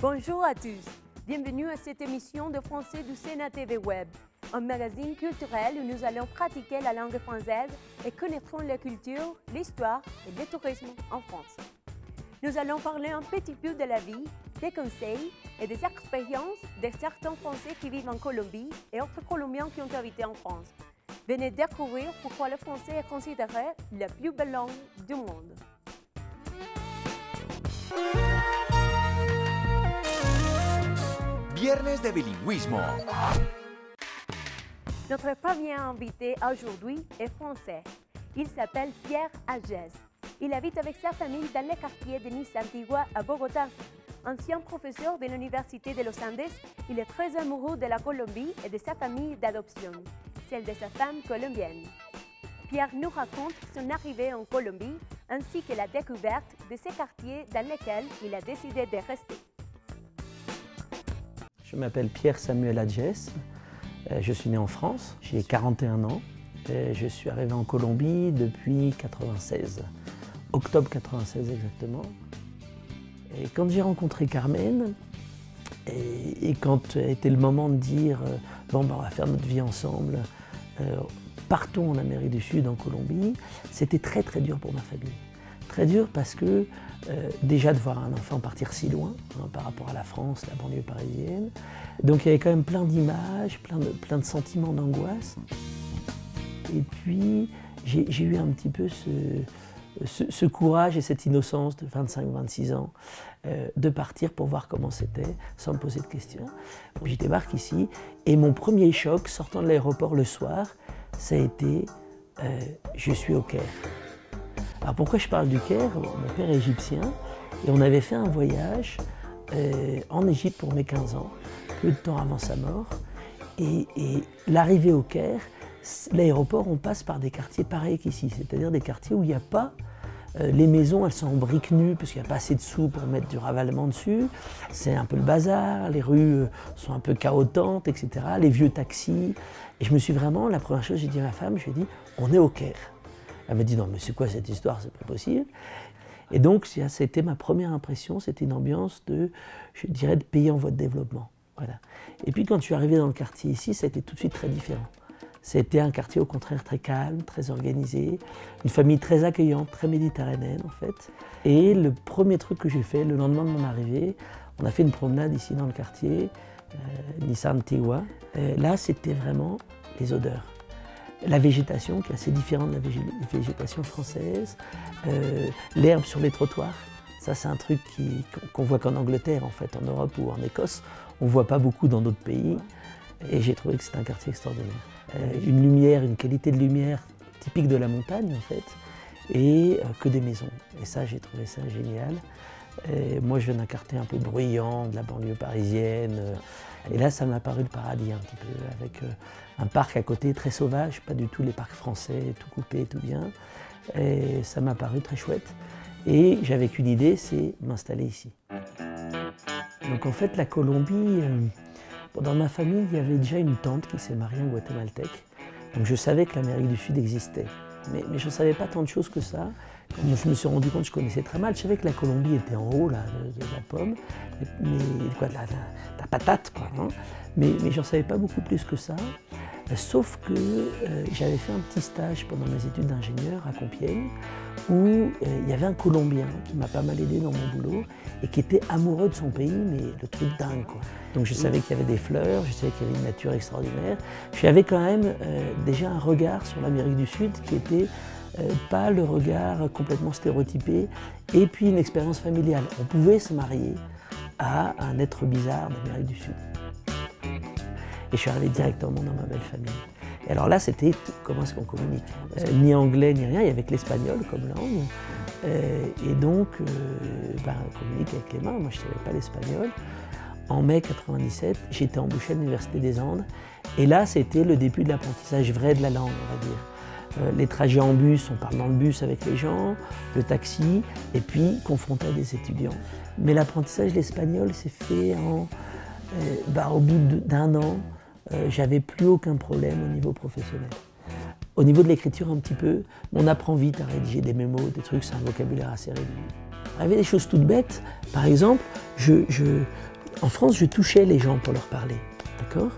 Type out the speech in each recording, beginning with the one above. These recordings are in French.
Bonjour à tous, bienvenue à cette émission de français du Sénat TV Web, un magazine culturel où nous allons pratiquer la langue française et connaîtrons la culture, l'histoire et le tourisme en France. Nous allons parler un petit peu de la vie, des conseils et des expériences de certains Français qui vivent en Colombie et autres Colombiens qui ont habité en France. Venez découvrir pourquoi le français est considéré la plus belle langue du monde. Viernes de bilingüismo. Notre premier invité aujourd'hui est français. Il s'appelle Pierre Agès. Il habite avec sa famille dans le quartier de Nice Antigua à Bogota. Ancien professeur de l'Université de Los Andes, il est très amoureux de la Colombie et de sa famille d'adoption, celle de sa femme colombienne. Pierre nous raconte son arrivée en Colombie ainsi que la découverte de ces quartiers dans lesquels il a décidé de rester. Je m'appelle Pierre Samuel Agès, je suis né en France, j'ai 41 ans et je suis arrivé en Colombie depuis 1996, octobre 1996 exactement. Et quand j'ai rencontré Carmen et quand était le moment de dire bon, on va faire notre vie ensemble, partons en Amérique du Sud, en Colombie, c'était très très dur pour ma famille. Très dur parce que déjà de voir un enfant partir si loin par rapport à la France, la banlieue parisienne. Donc il y avait quand même plein d'images, plein de sentiments d'angoisse. Et puis j'ai eu un petit peu ce courage et cette innocence de 25-26 ans de partir pour voir comment c'était, sans me poser de questions. Je débarque ici et mon premier choc, sortant de l'aéroport le soir, ça a été je suis au Caire. Alors pourquoi je parle du Caire? Mon père est égyptien et on avait fait un voyage en Égypte pour mes 15 ans, peu de temps avant sa mort. Et l'arrivée au Caire, l'aéroport, on passe par des quartiers pareils qu'ici, c'est-à-dire des quartiers où il n'y a pas, les maisons elles sont en briques nues parce qu'il n'y a pas assez de sous pour mettre du ravalement dessus, c'est un peu le bazar, les rues sont un peu chaotantes, etc., les vieux taxis. Et je me suis vraiment, la première chose, j'ai dit à ma femme, je lui ai dit, on est au Caire. Elle m'a dit non mais c'est quoi cette histoire, c'est pas possible. Et donc c'était ma première impression, c'était une ambiance de, je dirais, de pays en voie de développement. Voilà. Et puis quand je suis arrivé dans le quartier ici, ça a été tout de suite très différent. C'était un quartier au contraire très calme, très organisé, une famille très accueillante, très méditerranéenne en fait. Et le premier truc que j'ai fait le lendemain de mon arrivée, on a fait une promenade ici dans le quartier, Nice Antigua. Là c'était vraiment les odeurs. La végétation qui est assez différente de la végétation française, l'herbe sur les trottoirs, ça c'est un truc qu'on voit qu'en Angleterre en fait, en Europe ou en Écosse, on ne voit pas beaucoup dans d'autres pays et j'ai trouvé que c'était un quartier extraordinaire. Une lumière, une qualité de lumière typique de la montagne en fait et que des maisons et ça j'ai trouvé ça génial. Moi je viens d'un quartier un peu bruyant, de la banlieue parisienne. Et là, ça m'a paru le paradis un petit peu, avec un parc à côté très sauvage, pas du tout les parcs français, tout coupé, tout bien. Et ça m'a paru très chouette. Et j'avais qu'une idée, c'est m'installer ici. Donc en fait, la Colombie, dans ma famille, il y avait déjà une tante qui s'est mariée en guatémaltèque. Donc je savais que l'Amérique du Sud existait. Mais je ne savais pas tant de choses que ça. Quand je me suis rendu compte, je connaissais très mal. Je savais que la Colombie était en haut là, de la pomme, mais quoi, de la patate, quoi. Hein. Mais j'en savais pas beaucoup plus que ça. Sauf que j'avais fait un petit stage pendant mes études d'ingénieur à Compiègne, où il y avait un Colombien qui m'a pas mal aidé dans mon boulot et qui était amoureux de son pays, mais le truc dingue, quoi. Donc je savais qu'il y avait des fleurs, je savais qu'il y avait une nature extraordinaire. J'avais quand même déjà un regard sur l'Amérique du Sud qui était pas le regard complètement stéréotypé, et puis une expérience familiale. On pouvait se marier à un être bizarre d'Amérique du Sud. Et je suis arrivé directement dans ma belle famille. Et alors là, c'était comment est-ce qu'on communique. Ni anglais, ni rien, il y avait que l'espagnol comme langue. Et donc, on communique avec les mains, moi je ne savais pas l'espagnol. En mai 1997, j'ai été embauché à l'Université des Andes. Et là, c'était le début de l'apprentissage vrai de la langue, on va dire. Les trajets en bus, on parle dans le bus avec les gens, le taxi, et puis confronté à des étudiants. Mais l'apprentissage de l'espagnol s'est fait au bout d'un an, j'avais plus aucun problème au niveau professionnel. Au niveau de l'écriture un petit peu, on apprend vite à rédiger des mémos, des trucs, c'est un vocabulaire assez réduit. avait des choses toutes bêtes. Par exemple, en France, je touchais les gens pour leur parler, d'accord?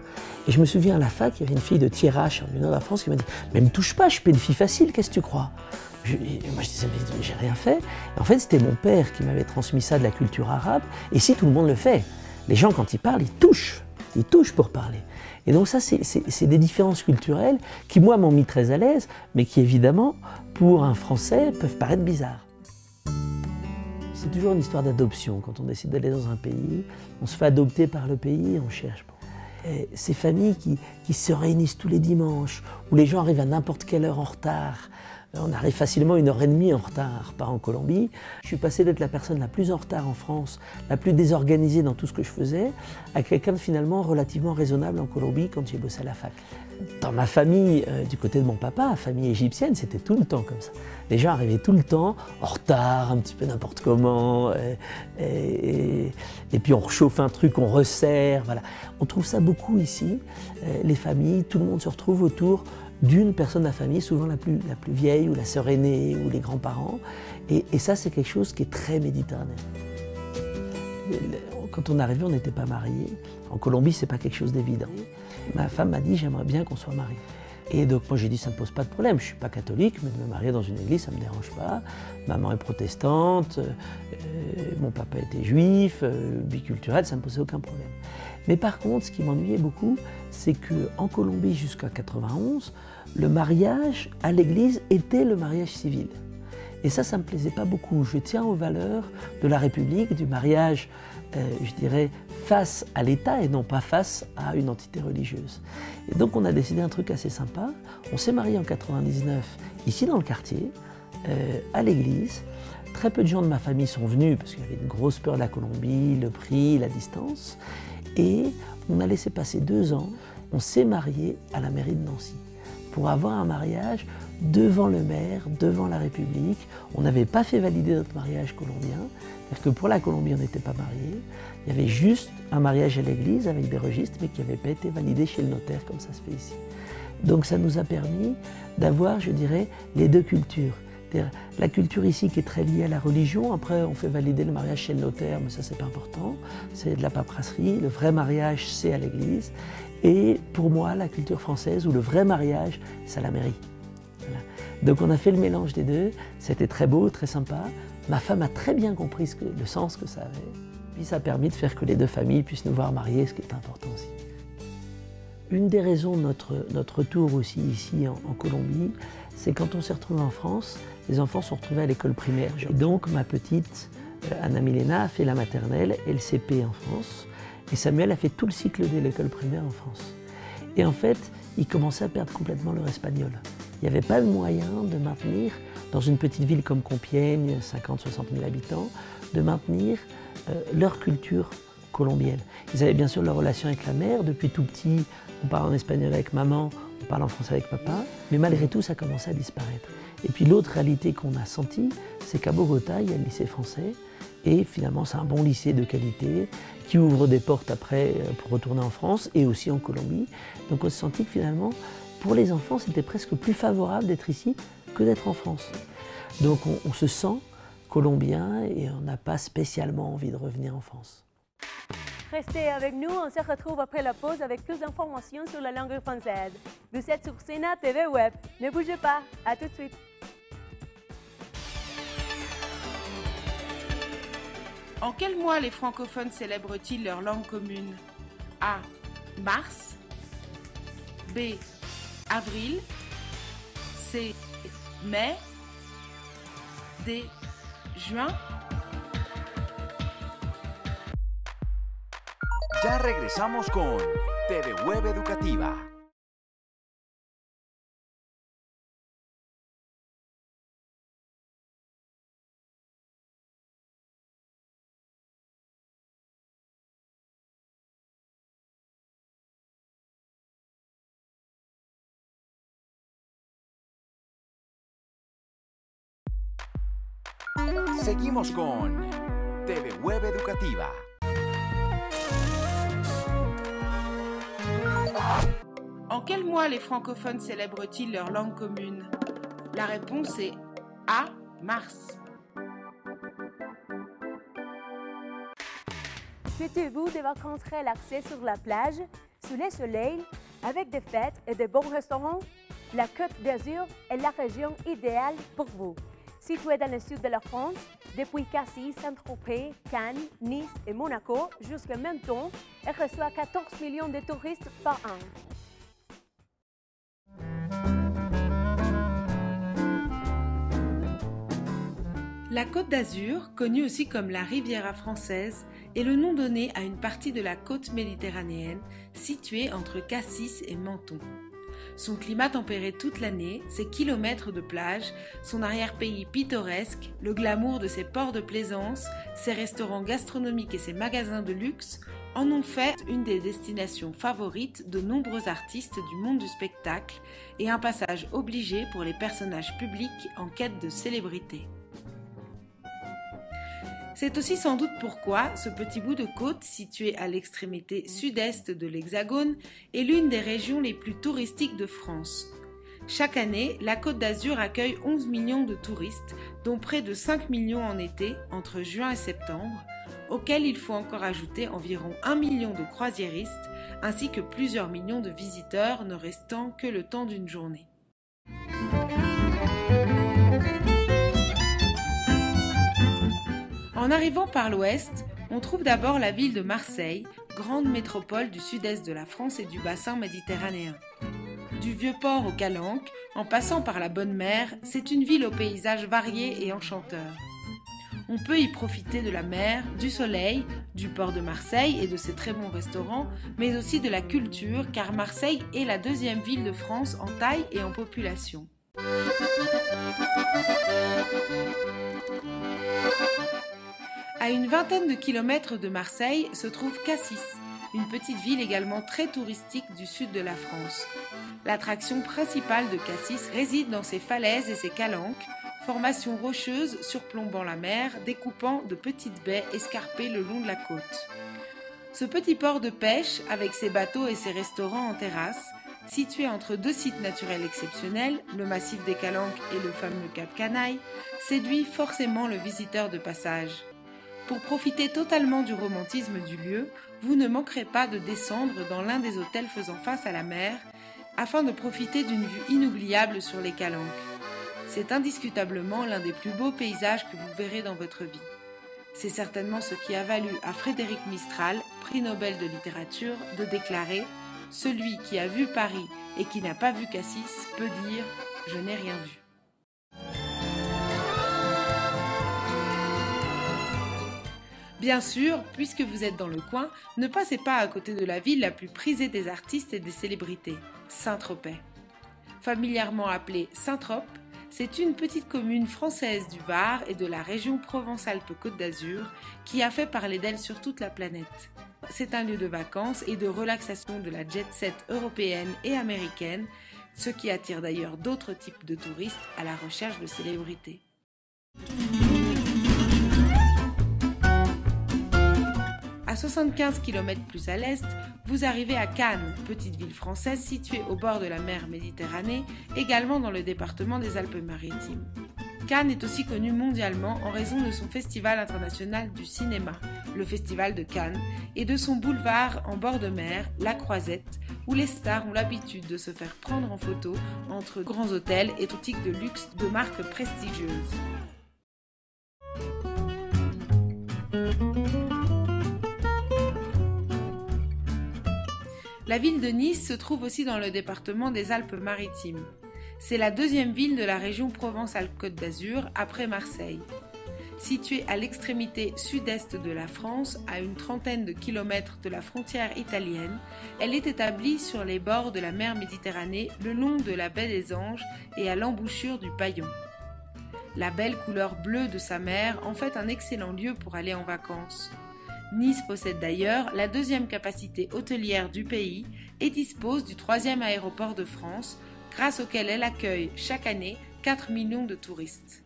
Et je me souviens à la fac, il y avait une fille de Thiérache, du nord de la France, qui m'a dit « Mais ne me touche pas, je suis pas une fille facile, qu'est-ce que tu crois ?» Moi je disais « Mais j'ai rien fait ». En fait, c'était mon père qui m'avait transmis ça de la culture arabe. Et ici, tout le monde le fait. Les gens, quand ils parlent, ils touchent pour parler. Et donc ça, c'est des différences culturelles qui, moi, m'ont mis très à l'aise, mais qui, évidemment, pour un Français, peuvent paraître bizarres. C'est toujours une histoire d'adoption. Quand on décide d'aller dans un pays, on se fait adopter par le pays et on cherche. Et ces familles qui se réunissent tous les dimanches, où les gens arrivent à n'importe quelle heure en retard. On arrive facilement 1h30 en retard, pas en Colombie. Je suis passé d'être la personne la plus en retard en France, la plus désorganisée dans tout ce que je faisais, à quelqu'un de finalement relativement raisonnable en Colombie quand j'ai bossé à la fac. Dans ma famille, du côté de mon papa, famille égyptienne, c'était tout le temps comme ça. Les gens arrivaient tout le temps, en retard, un petit peu n'importe comment, et puis on réchauffe un truc, on resserre, voilà. On trouve ça beaucoup ici, les familles, tout le monde se retrouve autour d'une personne de la famille, souvent la plus vieille, ou la sœur aînée, ou les grands-parents. Et ça, c'est quelque chose qui est très méditerranéen. Quand on arrivait, on n'était pas mariés. En Colombie, c'est pas quelque chose d'évident. Ma femme m'a dit, j'aimerais bien qu'on soit mariés. Et donc moi j'ai dit, ça ne me pose pas de problème, je ne suis pas catholique, mais de me marier dans une église, ça ne me dérange pas. Maman est protestante, mon papa était juif, biculturel, ça ne me posait aucun problème. Mais par contre, ce qui m'ennuyait beaucoup, c'est qu'en Colombie jusqu'à 91, le mariage à l'église était le mariage civil. Et ça ne me plaisait pas beaucoup. Je tiens aux valeurs de la République, du mariage, je dirais, face à l'État et non pas face à une entité religieuse. Et donc on a décidé un truc assez sympa. On s'est marié en 99, ici dans le quartier, à l'église. Très peu de gens de ma famille sont venus parce qu'il y avait une grosse peur de la Colombie, le prix, la distance. Et on a laissé passer 2 ans. On s'est marié à la mairie de Nancy pour avoir un mariage devant le maire, devant la République. On n'avait pas fait valider notre mariage colombien, c'est-à-dire que pour la Colombie, on n'était pas mariés. Il y avait juste un mariage à l'église avec des registres, mais qui n'avait pas été validé chez le notaire, comme ça se fait ici. Donc ça nous a permis d'avoir, je dirais, les deux cultures. La culture ici qui est très liée à la religion, après on fait valider le mariage chez le notaire, mais ça c'est pas important, c'est de la paperasserie, le vrai mariage c'est à l'église. Et pour moi, la culture française, où le vrai mariage, c'est à la mairie. Voilà. Donc on a fait le mélange des deux, c'était très beau, très sympa. Ma femme a très bien compris le sens que ça avait. Puis ça a permis de faire que les deux familles puissent nous voir mariés, ce qui est important aussi. Une des raisons de notre retour aussi ici en Colombie, c'est quand on s'est retrouvé en France, les enfants sont retrouvés à l'école primaire. Et donc ma petite Anna Milena a fait la maternelle et le CP en France. Et Samuel a fait tout le cycle de l'école primaire en France. Et en fait, il commençait à perdre complètement leur espagnol. Il n'y avait pas de moyen de maintenir, dans une petite ville comme Compiègne, 50-60 000 habitants, de maintenir leur culture colombienne. Ils avaient bien sûr leur relation avec la mère. Depuis tout petit, on parle en espagnol avec maman, on parle en français avec papa. Mais malgré tout, ça commençait à disparaître. Et puis l'autre réalité qu'on a sentie, c'est qu'à Bogota, il y a le lycée français. Et finalement, c'est un bon lycée de qualité qui ouvre des portes après pour retourner en France et aussi en Colombie. Donc on s'est senti que finalement, pour les enfants, c'était presque plus favorable d'être ici que d'être en France. Donc on se sent colombien et on n'a pas spécialement envie de revenir en France. Restez avec nous, on se retrouve après la pause avec plus d'informations sur la langue française. Vous êtes sur Sénat TV Web. Ne bougez pas, à tout de suite. En quel mois les francophones célèbrent-ils leur langue commune? A. Mars. B. Avril. C. Mai. D. Juin. Ya regresamos con TV Web Educativa. Seguimos con TV Web Educativa. En quel mois les francophones célèbrent-ils leur langue commune? La réponse est A. Mars. Souhaitez-vous des vacances relaxées sur la plage, sous le soleil, avec des fêtes et de bons restaurants? La Côte d'Azur est la région idéale pour vous. Située dans le sud de la France, depuis Cassis, Saint-Tropez, Cannes, Nice et Monaco jusqu'à Menton, elle reçoit 14 millions de touristes par an. La Côte d'Azur, connue aussi comme la Riviera française, est le nom donné à une partie de la côte méditerranéenne située entre Cassis et Menton. Son climat tempéré toute l'année, ses kilomètres de plage, son arrière-pays pittoresque, le glamour de ses ports de plaisance, ses restaurants gastronomiques et ses magasins de luxe en ont fait une des destinations favorites de nombreux artistes du monde du spectacle et un passage obligé pour les personnages publics en quête de célébrité. C'est aussi sans doute pourquoi ce petit bout de côte situé à l'extrémité sud-est de l'Hexagone est l'une des régions les plus touristiques de France. Chaque année, la Côte d'Azur accueille 11 millions de touristes, dont près de 5 millions en été, entre juin et septembre, auxquels il faut encore ajouter environ 1 million de croisiéristes, ainsi que plusieurs millions de visiteurs ne restant que le temps d'une journée. En arrivant par l'ouest, on trouve d'abord la ville de Marseille, grande métropole du sud-est de la France et du bassin méditerranéen. Du Vieux-Port au Calanque, en passant par la Bonne Mer, c'est une ville au paysage varié et enchanteur. On peut y profiter de la mer, du soleil, du port de Marseille et de ses très bons restaurants, mais aussi de la culture, car Marseille est la deuxième ville de France en taille et en population. À une vingtaine de kilomètres de Marseille se trouve Cassis, une petite ville également très touristique du sud de la France. L'attraction principale de Cassis réside dans ses falaises et ses calanques, formations rocheuses surplombant la mer, découpant de petites baies escarpées le long de la côte. Ce petit port de pêche, avec ses bateaux et ses restaurants en terrasse, situé entre deux sites naturels exceptionnels, le massif des Calanques et le fameux Cap Canaille, séduit forcément le visiteur de passage. Pour profiter totalement du romantisme du lieu, vous ne manquerez pas de descendre dans l'un des hôtels faisant face à la mer, afin de profiter d'une vue inoubliable sur les Calanques. C'est indiscutablement l'un des plus beaux paysages que vous verrez dans votre vie. C'est certainement ce qui a valu à Frédéric Mistral, prix Nobel de littérature, de déclarer « Celui qui a vu Paris et qui n'a pas vu Cassis peut dire « Je n'ai rien vu ». Bien sûr, puisque vous êtes dans le coin, ne passez pas à côté de la ville la plus prisée des artistes et des célébrités, Saint-Tropez. Familièrement appelée Saint-Trope, c'est une petite commune française du Var et de la région Provence-Alpes-Côte d'Azur qui a fait parler d'elle sur toute la planète. C'est un lieu de vacances et de relaxation de la jet-set européenne et américaine, ce qui attire d'ailleurs d'autres types de touristes à la recherche de célébrités. À 75 km plus à l'est, vous arrivez à Cannes, petite ville française située au bord de la mer Méditerranée, également dans le département des Alpes-Maritimes. Cannes est aussi connue mondialement en raison de son festival international du cinéma, le Festival de Cannes, et de son boulevard en bord de mer, la Croisette, où les stars ont l'habitude de se faire prendre en photo entre grands hôtels et boutiques de luxe de marques prestigieuses. La ville de Nice se trouve aussi dans le département des Alpes-Maritimes. C'est la deuxième ville de la région Provence-Alpes-Côte d'Azur après Marseille. Située à l'extrémité sud-est de la France, à une trentaine de kilomètres de la frontière italienne, elle est établie sur les bords de la mer Méditerranée, le long de la baie des Anges et à l'embouchure du Paillon. La belle couleur bleue de sa mer en fait un excellent lieu pour aller en vacances. Nice possède d'ailleurs la deuxième capacité hôtelière du pays et dispose du troisième aéroport de France, grâce auquel elle accueille chaque année 4 millions de touristes.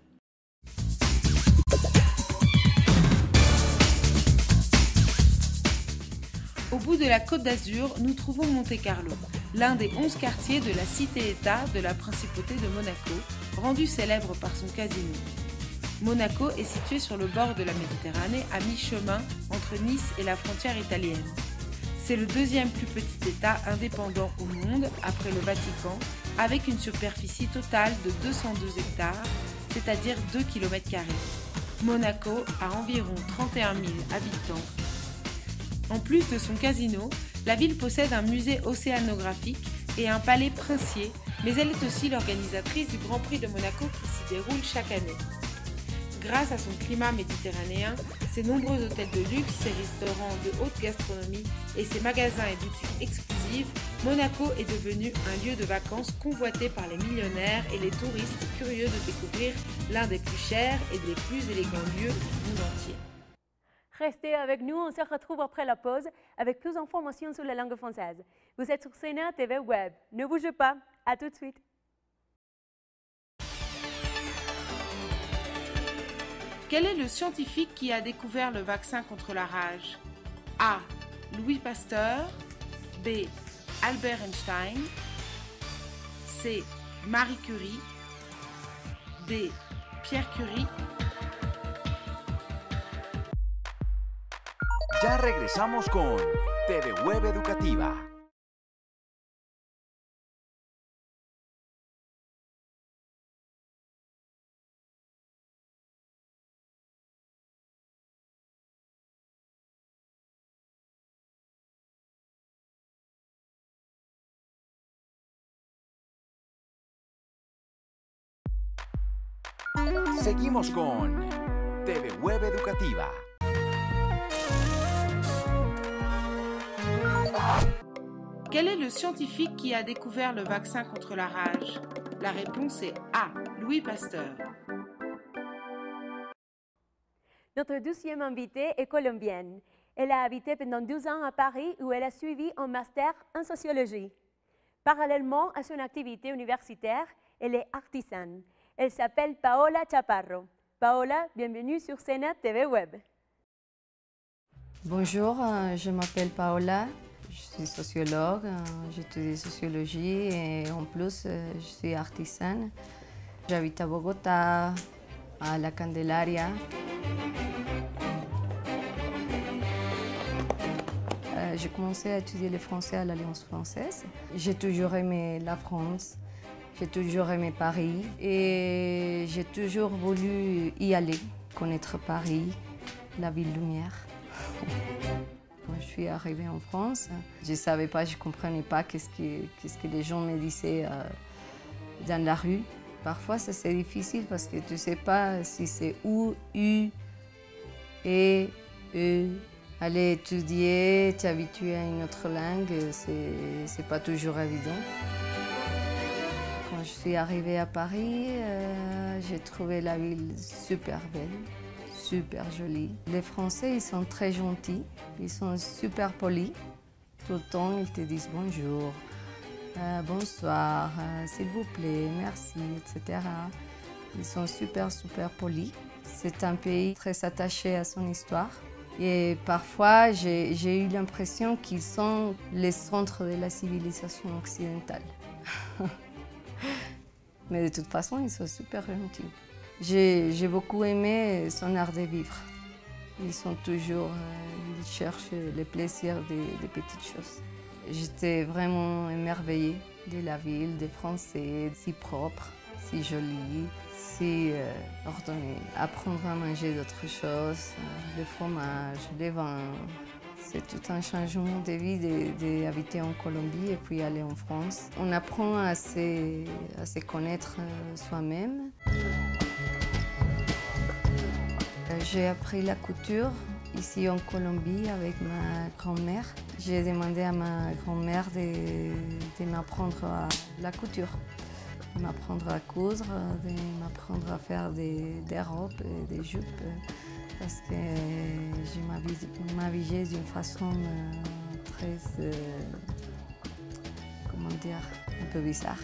Au bout de la Côte d'Azur, nous trouvons Monte-Carlo, l'un des 11 quartiers de la cité-État de la Principauté de Monaco, rendu célèbre par son casino. Monaco est situé sur le bord de la Méditerranée, à mi-chemin entre Nice et la frontière italienne. C'est le deuxième plus petit État indépendant au monde, après le Vatican, avec une superficie totale de 202 hectares, c'est-à-dire 2 km². Monaco a environ 31 000 habitants. En plus de son casino, la ville possède un musée océanographique et un palais princier, mais elle est aussi l'organisatrice du Grand Prix de Monaco qui s'y déroule chaque année. Grâce à son climat méditerranéen, ses nombreux hôtels de luxe, ses restaurants de haute gastronomie et ses magasins et boutiques exclusives, Monaco est devenu un lieu de vacances convoité par les millionnaires et les touristes curieux de découvrir l'un des plus chers et des plus élégants lieux du monde entier. Restez avec nous, on se retrouve après la pause avec plus d'informations sur la langue française. Vous êtes sur CNA TV Web. Ne bougez pas, à tout de suite. Quel est le scientifique qui a découvert le vaccin contre la rage? A. Louis Pasteur. B. Albert Einstein. C. Marie Curie. D. Pierre Curie. Ya regresamos con TV Web Educativa. Seguimos con TV Web Educativa. Quel est le scientifique qui a découvert le vaccin contre la rage? La réponse est A. Louis Pasteur. Notre deuxième invitée est colombienne. Elle a habité pendant 12 ans à Paris où elle a suivi un master en sociologie. Parallèlement à son activité universitaire, elle est artisane. Elle s'appelle Paola Chaparro. Paola, bienvenue sur CNA TV Web. Bonjour, je m'appelle Paola. Je suis sociologue, j'étudie sociologie et en plus, je suis artisane. J'habite à Bogota, à La Candelaria. J'ai commencé à étudier le français à l'Alliance française. J'ai toujours aimé la France, j'ai toujours aimé Paris et j'ai toujours voulu y aller, connaître Paris, la ville lumière. Quand je suis arrivée en France, je ne savais pas, je ne comprenais pas qu'est-ce que les gens me disaient dans la rue. Parfois, c'est difficile parce que tu ne sais pas si c'est ou, u, et, e. Aller étudier, t'habituer à une autre langue, c'est pas toujours évident. Quand je suis arrivée à Paris, j'ai trouvé la ville super belle, super jolie. Les Français, ils sont très gentils, ils sont super polis. Tout le temps, ils te disent bonjour, bonsoir, s'il vous plaît, merci, etc. Ils sont super polis. C'est un pays très attaché à son histoire. Et parfois, j'ai eu l'impression qu'ils sont les centres de la civilisation occidentale. Mais de toute façon, ils sont super gentils. J'ai beaucoup aimé son art de vivre. Ils sont toujours, ils cherchent le plaisir des petites choses. J'étais vraiment émerveillée de la ville, des Français, si propre, si jolie. Si ordonner, apprendre à manger d'autres choses, le fromage, les vins. C'est tout un changement de vie d'habiter en Colombie et puis aller en France. On apprend à se connaître soi-même. J'ai appris la couture ici en Colombie avec ma grand-mère. J'ai demandé à ma grand-mère de m'apprendre la couture. De m'apprendre à coudre, de m'apprendre à faire des robes et des jupes parce que je m'habillais d'une façon très, comment dire, un peu bizarre.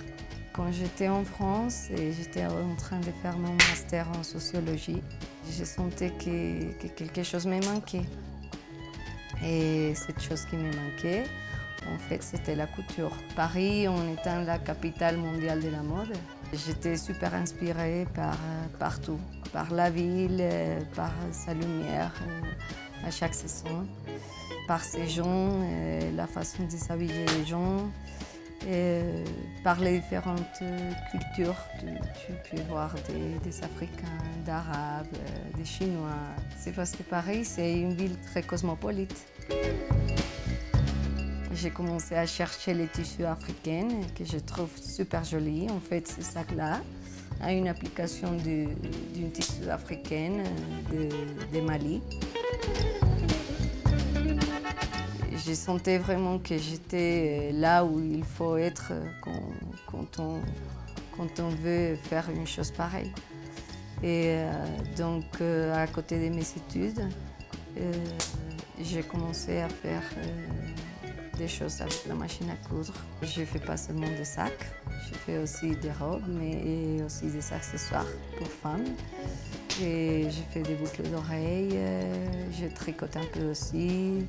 Quand j'étais en France et j'étais en train de faire mon master en sociologie, je sentais que quelque chose me manquait. Et cette chose qui me manquait, en fait, c'était la couture. Paris, en étant la capitale mondiale de la mode, j'étais super inspirée par partout. par la ville, par sa lumière à chaque saison, par ses gens, la façon de s'habiller les gens, par les différentes cultures. Tu peux voir des Africains, d'Arabes, des Chinois. C'est parce que Paris, c'est une ville très cosmopolite. J'ai commencé à chercher les tissus africains que je trouve super jolis. En fait, ces sacs-là a une application d'une tissu africaine de Mali. Je sentais vraiment que j'étais là où il faut être quand on veut faire une chose pareille. Et donc, à côté de mes études, j'ai commencé à faire des choses avec la machine à coudre. Je ne fais pas seulement des sacs, je fais aussi des robes, mais aussi des accessoires pour femmes. Et je fais des boucles d'oreilles, je tricote un peu aussi.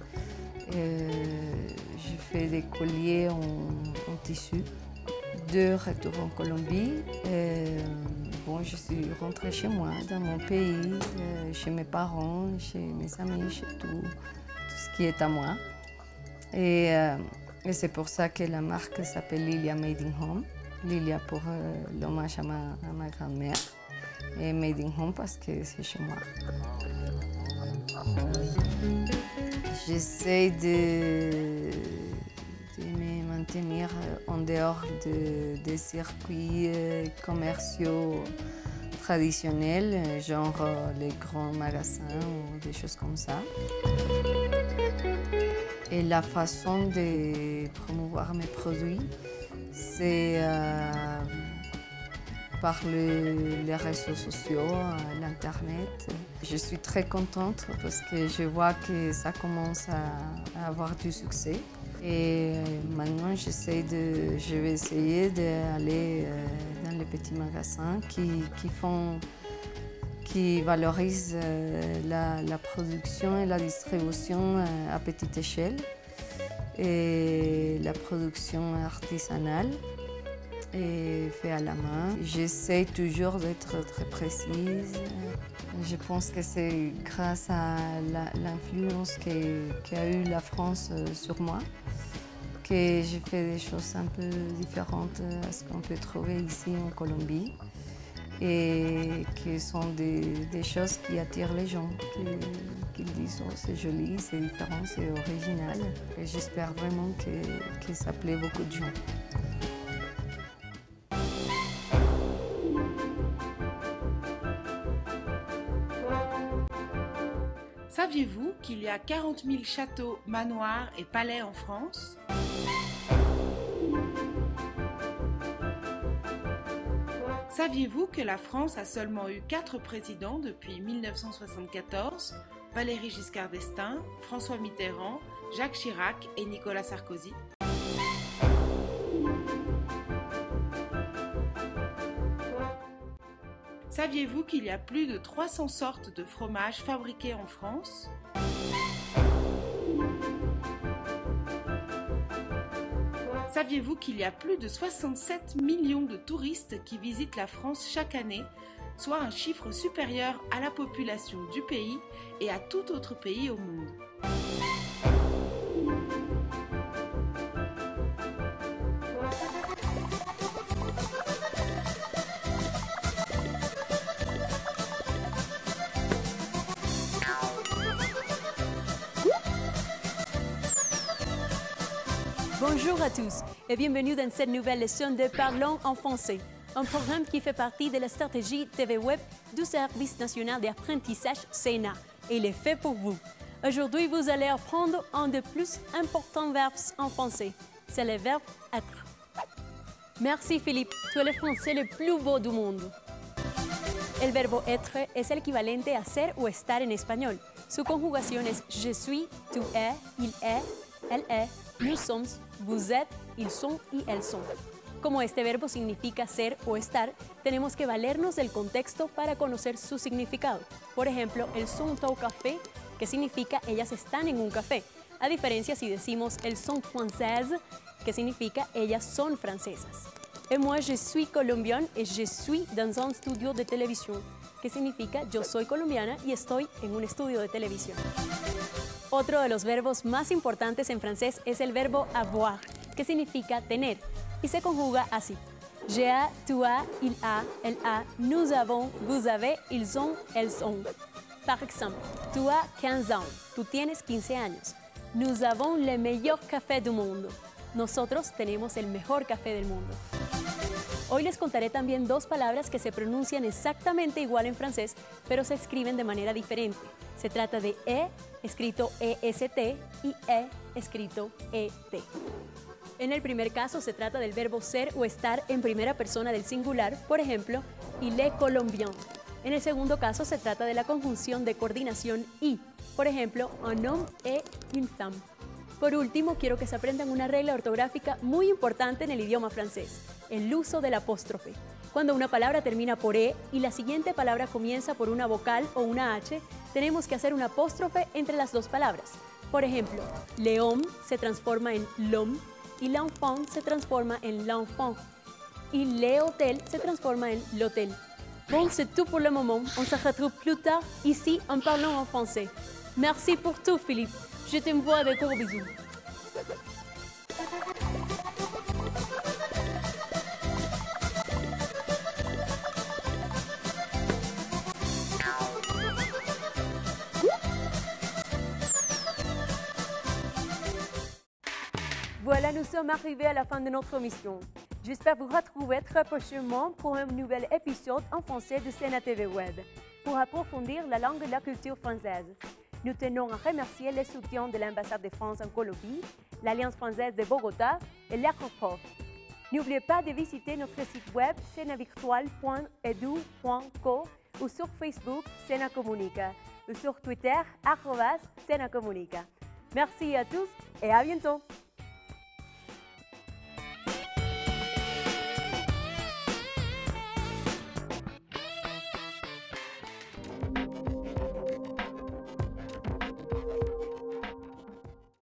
Je fais des colliers en tissu. De retour en Colombie, bon, je suis rentrée chez moi, dans mon pays, chez mes parents, chez mes amis, chez tout ce qui est à moi. Et c'est pour ça que la marque s'appelle Lilia Made in Home. Lilia pour l'hommage à ma grand-mère et Made in Home parce que c'est chez moi. J'essaie de me maintenir en dehors des circuits commerciaux traditionnels, genre les grands magasins ou des choses comme ça. Et la façon de promouvoir mes produits, c'est par les réseaux sociaux, l'Internet. Je suis très contente parce que je vois que ça commence à avoir du succès. Et maintenant, je vais essayer d'aller dans les petits magasins qui valorisent la production et la distribution à petite échelle et la production artisanale et fait à la main. J'essaie toujours d'être très précise. Je pense que c'est grâce à l'influence qu'a eu la France sur moi que j'ai fait des choses un peu différentes à ce qu'on peut trouver ici en Colombie et qui sont des choses qui attirent les gens, qui disent oh, c'est joli, c'est différent, c'est original. Et j'espère vraiment que ça plaît beaucoup de gens. Saviez-vous qu'il y a 40 000 châteaux, manoirs et palais en France ? Saviez-vous que la France a seulement eu 4 présidents depuis 1974 ? Valéry Giscard d'Estaing, François Mitterrand, Jacques Chirac et Nicolas Sarkozy. Saviez-vous qu'il y a plus de 300 sortes de fromages fabriqués en France ? Saviez-vous qu'il y a plus de 67 millions de touristes qui visitent la France chaque année, soit un chiffre supérieur à la population du pays et à tout autre pays au monde ? Bonjour à tous et bienvenue dans cette nouvelle leçon de Parlons en français, un programme qui fait partie de la stratégie TV Web du Service national d'apprentissage SENA et il est fait pour vous. Aujourd'hui, vous allez apprendre un des plus importants verbes en français, c'est le verbe être. Merci Philippe, tu es le français le plus beau du monde. El verbo être es el equivalente a ser o estar en español. Su conjugación es je suis, tu es, il est, elle est, nous sommes, vous êtes, ils sont y elles sont. Como este verbo significa ser o estar, tenemos que valernos del contexto para conocer su significado. Por ejemplo, elles sont au café, que significa ellas están en un café, a diferencia si decimos elles sont françaises, que significa ellas son francesas. Et moi, je suis colombienne et je suis dans un studio de télévision, que significa yo soy colombiana y estoy en un estudio de televisión. Otro de los verbos más importantes en francés es el verbo avoir, que significa tener, y se conjuga así. J'ai, tu as, il a, elle a, nous avons, vous avez, ils ont, elles ont. Par exemple, tu as 15 ans, tú tienes 15 años. Nous avons le meilleur café du monde. Nosotros tenemos el mejor café del mundo. Hoy les contaré también dos palabras que se pronuncian exactamente igual en francés, pero se escriben de manera diferente. Se trata de escrito EST, y escrito ET. En el primer caso se trata del verbo ser o estar en primera persona del singular, por ejemplo, il est colombien. En el segundo caso se trata de la conjunción de coordinación y, por ejemplo, un homme et une femme. Por último, quiero que se aprendan una regla ortográfica muy importante en el idioma francés, el uso del apóstrofe. Cuando una palabra termina por E y la siguiente palabra comienza por una vocal o una H, tenemos que hacer un apóstrofe entre las dos palabras. Por ejemplo, l'homme se transforma en l'homme y l'enfant se transforma en l'enfant. Y l'hôtel se transforma en l'hôtel. Bon, c'est tout pour le moment. On se retrouve plus tard ici en parlant en français. Merci pour tout, Philippe. Je t'envoie de gros bisous. Voilà, nous sommes arrivés à la fin de notre mission. J'espère vous retrouver très prochainement pour un nouvel épisode en français de CNATV Web, pour approfondir la langue et la culture française. Nous tenons à remercier les soutiens de l'ambassade de France en Colombie, l'Alliance française de Bogota et l'ACOPROF. N'oubliez pas de visiter notre site web senavirtual.edu.co ou sur Facebook Sena Comunica ou sur Twitter @Sena Comunica. Merci à tous et à bientôt!